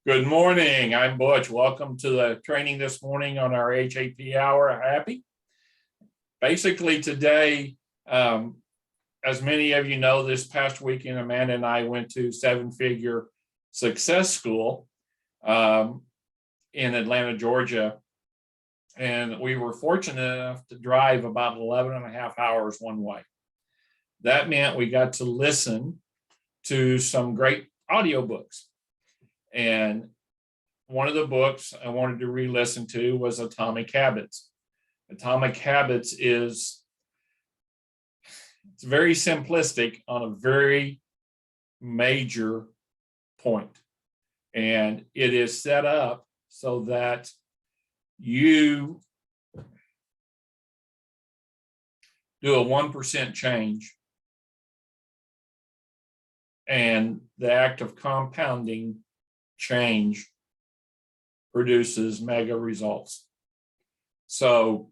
Good morning. I'm Butch. Welcome to the training this morning on our HAP hour. Happy. Basically today, as many of you know, this past weekend, Amanda and I went to seven-figure success school in Atlanta, Georgia. And we were fortunate enough to drive about 11 and a half hours one way. That meant we got to listen to some great audiobooks. And one of the books I wanted to re-listen to was Atomic Habits. Atomic Habits it's very simplistic on a very major point. And it is set up so that you do a 1% change, and the act of compounding change produces mega results. So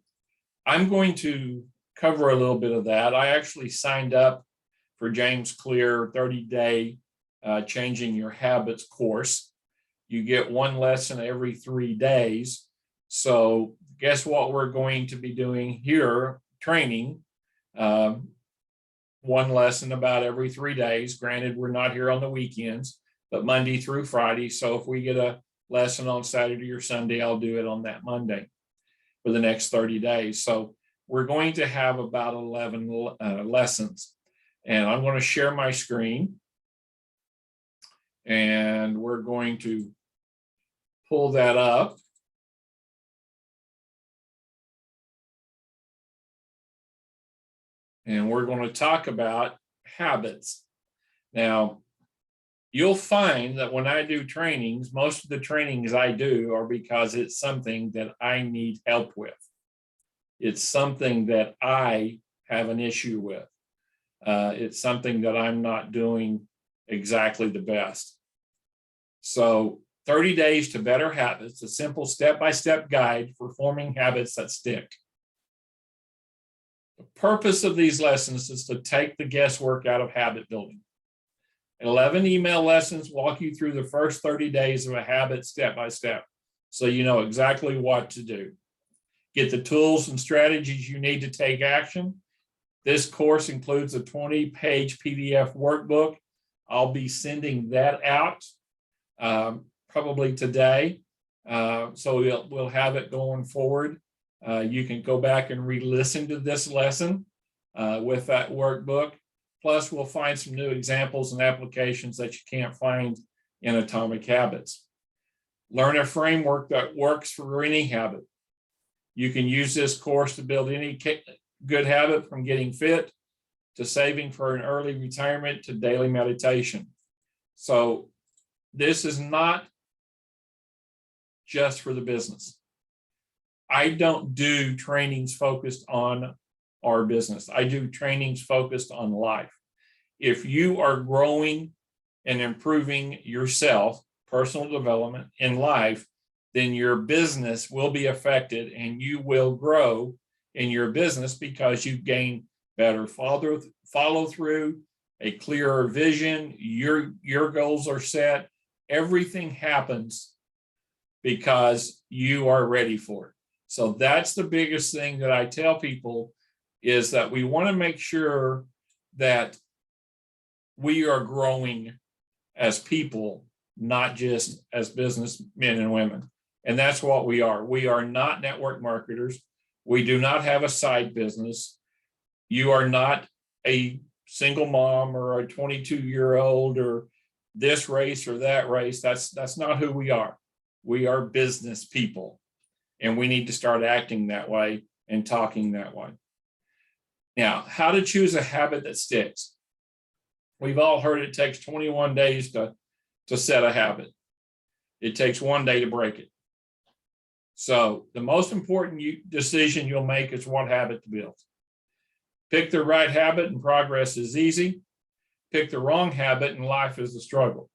I'm going to cover a little bit of that. I actually signed up for James Clear 30-day Changing Your Habits course. You get one lesson every 3 days. So guess what we're going to be doing here, training, one lesson about every 3 days. Granted, we're not here on the weekends, but Monday through Friday. So if we get a lesson on Saturday or Sunday, I'll do it on that Monday for the next 30 days. So we're going to have about 11 lessons. And I'm going to share my screen. And we're going to pull that up. And we're going to talk about habits. Now, you'll find that when I do trainings, most of the trainings I do are because it's something that I need help with. It's something that I have an issue with. It's something that I'm not doing exactly the best. So 30 Days to Better Habits, a simple step-by-step guide for forming habits that stick. The purpose of these lessons is to take the guesswork out of habit building. 11 email lessons walk you through the first 30 days of a habit step by step, so you know exactly what to do. Get the tools and strategies you need to take action. This course includes a 20-page PDF workbook. I'll be sending that out probably today, so we'll have it going forward. You can go back and re-listen to this lesson with that workbook. Plus, we'll find some new examples and applications that you can't find in Atomic Habits. Learn a framework that works for any habit. You can use this course to build any good habit, from getting fit to saving for an early retirement to daily meditation. So this is not just for the business. I don't do trainings focused on our business. I do trainings focused on life. If you are growing and improving yourself, personal development in life, then your business will be affected and you will grow in your business because you gain better follow through, a clearer vision, your goals are set. Everything happens because you are ready for it. So that's the biggest thing that I tell people, is that we want to make sure that we are growing as people, not just as businessmen and women. And that's what we are. We are not network marketers. We do not have a side business. You are not a single mom or a 22-year-old or this race or that race. That's not who we are. We are business people, and we need to start acting that way and talking that way. Now, how to choose a habit that sticks. We've all heard it takes 21 days to set a habit. It takes 1 day to break it. So the most important decision you'll make is what habit to build. Pick the right habit and progress is easy. Pick the wrong habit and life is a struggle.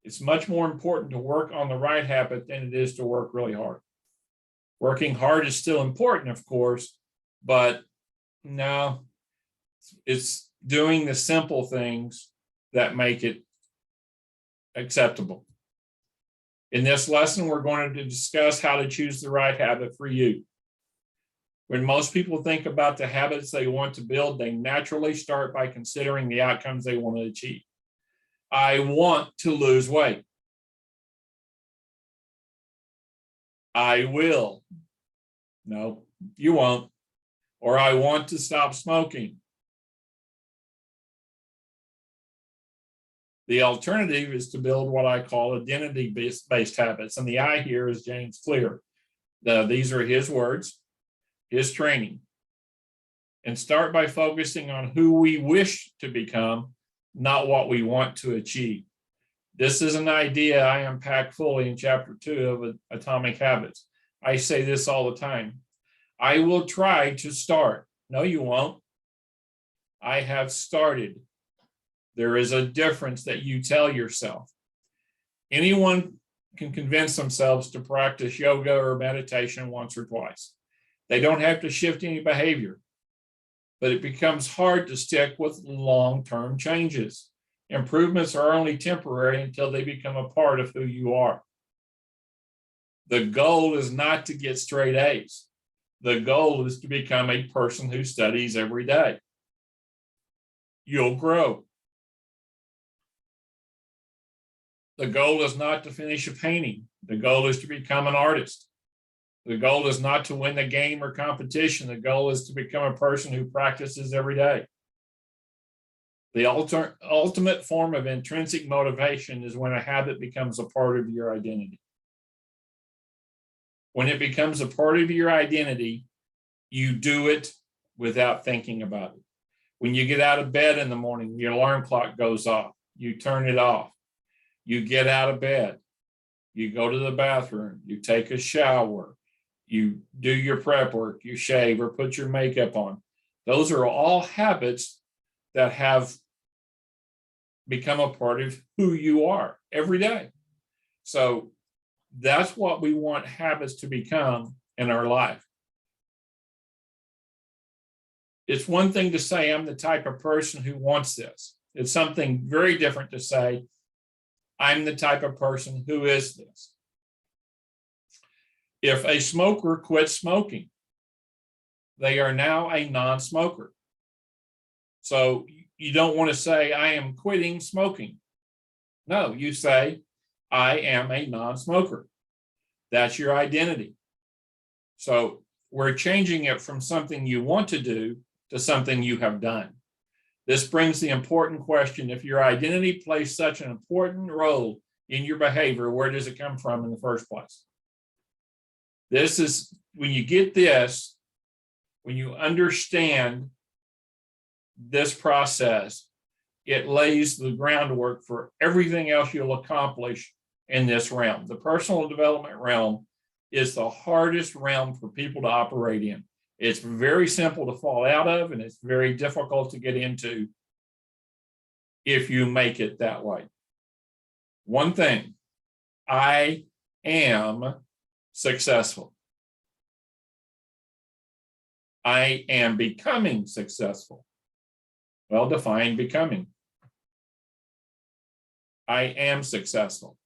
It's much more important to work on the right habit than it is to work really hard. Working hard is still important, of course, but no, it's doing the simple things that make it acceptable. In this lesson, we're going to discuss how to choose the right habit for you. When most people think about the habits they want to build, they naturally start by considering the outcomes they want to achieve. I want to lose weight. I will. No, you won't. Or I want to stop smoking. The alternative is to build what I call identity-based habits. And the I here is James Clear. These are his words, his training. And start by focusing on who we wish to become, not what we want to achieve. This is an idea I unpack fully in chapter 2 of Atomic Habits. I say this all the time. I will try to start. No, you won't. I have started. There is a difference that you tell yourself. Anyone can convince themselves to practice yoga or meditation once or twice. They don't have to shift any behavior, but it becomes hard to stick with long-term changes. Improvements are only temporary until they become a part of who you are. The goal is not to get straight A's. The goal is to become a person who studies every day. You'll grow. The goal is not to finish a painting. The goal is to become an artist. The goal is not to win the game or competition. The goal is to become a person who practices every day. The ultimate form of intrinsic motivation is when a habit becomes a part of your identity. When it becomes a part of your identity, you do it without thinking about it. When you get out of bed in the morning, your alarm clock goes off. You turn it off. You get out of bed. You go to the bathroom. You take a shower. You do your prep work. You shave or put your makeup on. Those are all habits that have become a part of who you are every day. So that's what we want habits to become in our life. It's one thing to say, I'm the type of person who wants this. It's something very different to say, I'm the type of person who is this. If a smoker quits smoking, they are now a non-smoker. So you don't want to say, I am quitting smoking. No, you say, I am a non-smoker. That's your identity. So we're changing it from something you want to do to something you have done. This brings the important question, if your identity plays such an important role in your behavior, where does it come from in the first place? This is, when you get this, when you understand this process, it lays the groundwork for everything else you'll accomplish in this realm. The personal development realm is the hardest realm for people to operate in. It's very simple to fall out of, and it's very difficult to get into if you make it that way. One thing, I am successful. I am becoming successful. Well, define becoming. I am successful.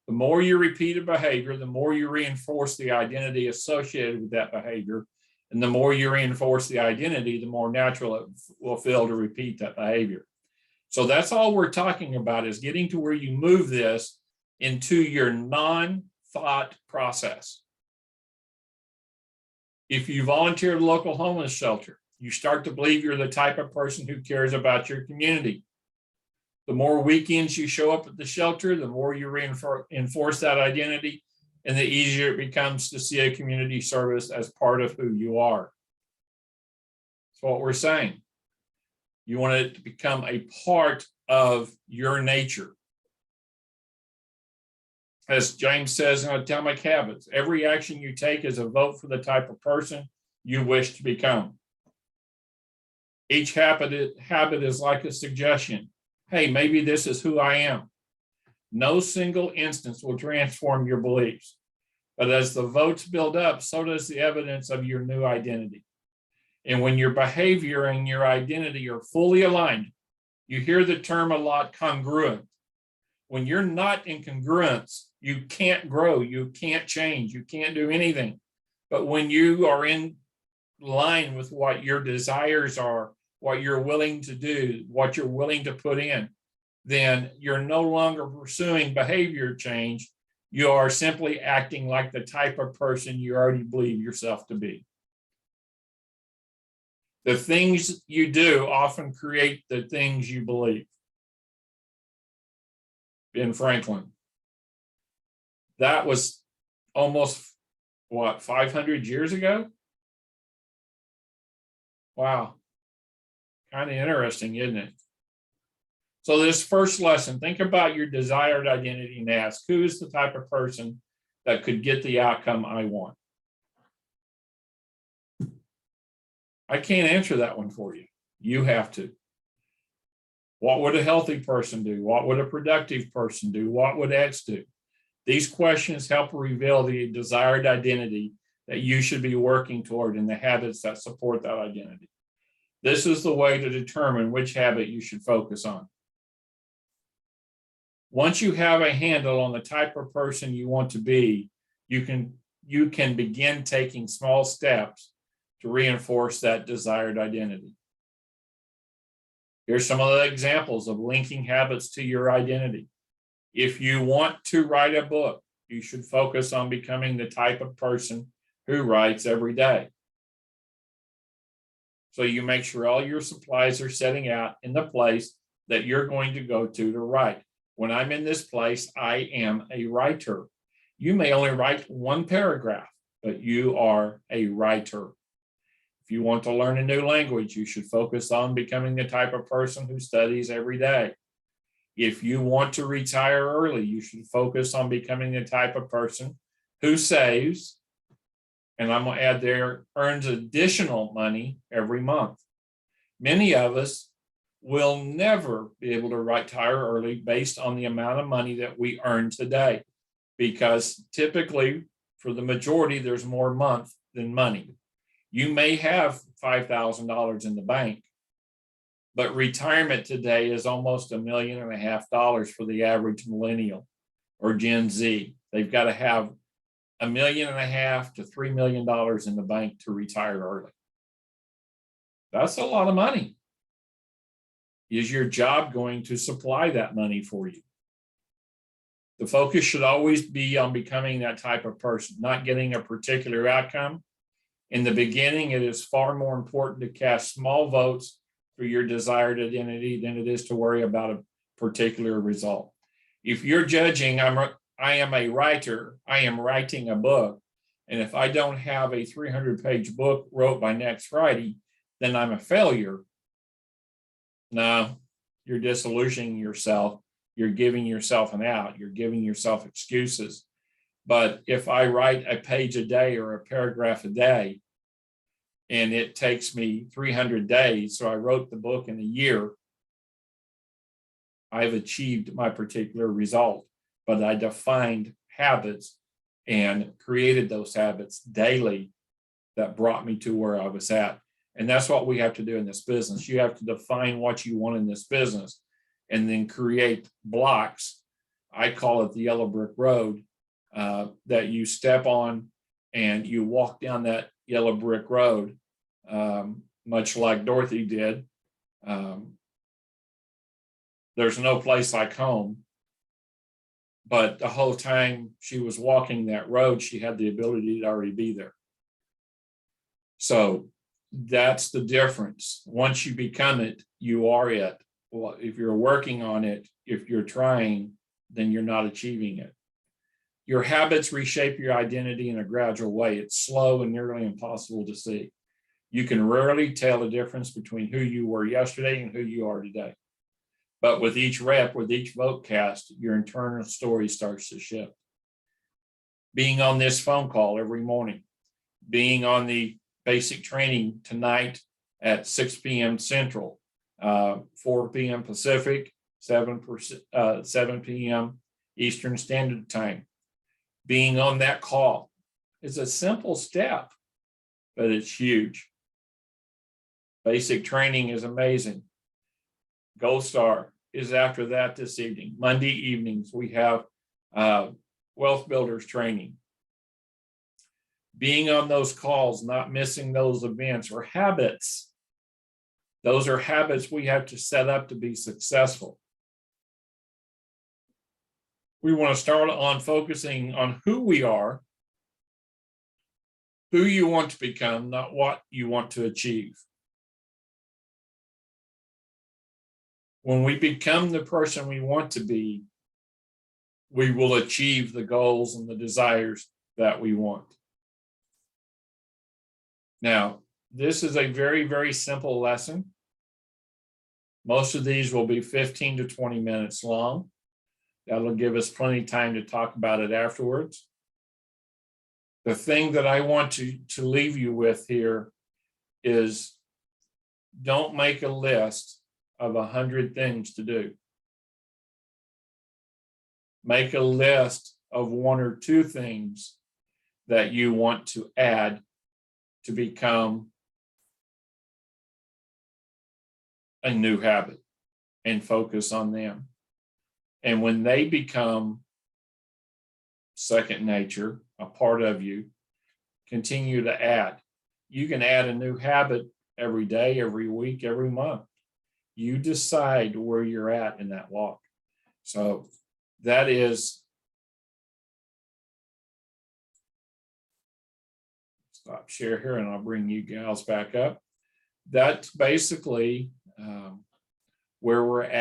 The more you repeat a behavior, the more you reinforce the identity associated with that behavior. And the more you reinforce the identity, the more natural it will feel to repeat that behavior. So that's all we're talking about, is getting to where you move this into your non-thought process. If you volunteer at a local homeless shelter, you start to believe you're the type of person who cares about your community. The more weekends you show up at the shelter, the more you reinforce that identity, and the easier it becomes to see a community service as part of who you are. That's what we're saying. You want it to become a part of your nature. As James says in Atomic Habits, every action you take is a vote for the type of person you wish to become. Each habit is like a suggestion. Hey, maybe this is who I am. No single instance will transform your beliefs. But as the votes build up, so does the evidence of your new identity. And when your behavior and your identity are fully aligned, you hear the term a lot, congruent. When you're not in congruence, you can't grow, you can't change, you can't do anything. But when you are in line with what your desires are, what you're willing to do, what you're willing to put in, then you're no longer pursuing behavior change. You are simply acting like the type of person you already believe yourself to be. The things you do often create the things you believe. Ben Franklin. That was almost, what, 500 years ago? Wow. Kind of interesting, isn't it? So this first lesson, think about your desired identity and ask, who is the type of person that could get the outcome I want? I can't answer that one for you. You have to. What would a healthy person do? What would a productive person do? What would X do? These questions help reveal the desired identity that you should be working toward and the habits that support that identity. This is the way to determine which habit you should focus on. Once you have a handle on the type of person you want to be, you can begin taking small steps to reinforce that desired identity. Here's some of the examples of linking habits to your identity. If you want to write a book, you should focus on becoming the type of person who writes every day. So you make sure all your supplies are setting out in the place that you're going to go to write. When I'm in this place, I am a writer. You may only write one paragraph, but you are a writer. If you want to learn a new language, you should focus on becoming the type of person who studies every day. If you want to retire early, you should focus on becoming the type of person who saves, and I'm going to add there, earns additional money every month. Many of us will never be able to retire early based on the amount of money that we earn today, because typically, for the majority, there's more month than money. You may have $5,000 in the bank, but retirement today is almost $1.5 million for the average millennial or Gen Z. They've got to have $1.5 million to $3 million in the bank to retire early. That's a lot of money. Is your job going to supply that money for you? The focus should always be on becoming that type of person, not getting a particular outcome. In the beginning, it is far more important to cast small votes for your desired identity than it is to worry about a particular result. If you're judging, I am a writer, I am writing a book, and if I don't have a 300-page book wrote by next Friday, then I'm a failure. No, you're disillusioning yourself. You're giving yourself an out. You're giving yourself excuses. But if I write a page a day or a paragraph a day, and it takes me 300 days, so I wrote the book in a year, I've achieved my particular result. But I defined habits and created those habits daily that brought me to where I was at. And that's what we have to do in this business. You have to define what you want in this business and then create blocks. I call it the yellow brick road that you step on and you walk down that yellow brick road, much like Dorothy did. There's no place like home. But the whole time she was walking that road, she had the ability to already be there. So that's the difference. Once you become it, you are it. Well, if you're working on it, if you're trying, then you're not achieving it. Your habits reshape your identity in a gradual way. It's slow and nearly impossible to see. You can rarely tell the difference between who you were yesterday and who you are today. But with each rep, with each vote cast, your internal story starts to shift. Being on this phone call every morning, being on the basic training tonight at 6 p.m. Central, 4 p.m. Pacific, 7 p.m. Eastern Standard Time. Being on that call is a simple step, but it's huge. Basic training is amazing. Gold Star is after that this evening. Monday evenings, we have Wealth Builders training. Being on those calls, not missing those events or habits. Those are habits we have to set up to be successful. We want to start on focusing on who we are, who you want to become, not what you want to achieve. When we become the person we want to be, we will achieve the goals and the desires that we want. Now, this is a very, very simple lesson. Most of these will be 15 to 20 minutes long. That'll give us plenty of time to talk about it afterwards. The thing that I want to leave you with here is don't make a list of 100 things to do. Make a list of 1 or 2 things that you want to add to become a new habit and focus on them. And when they become second nature, a part of you, continue to add. You can add a new habit every day, every week, every month. You decide where you're at in that walk. So that is, stop share here and I'll bring you gals back up. That's basically where we're at.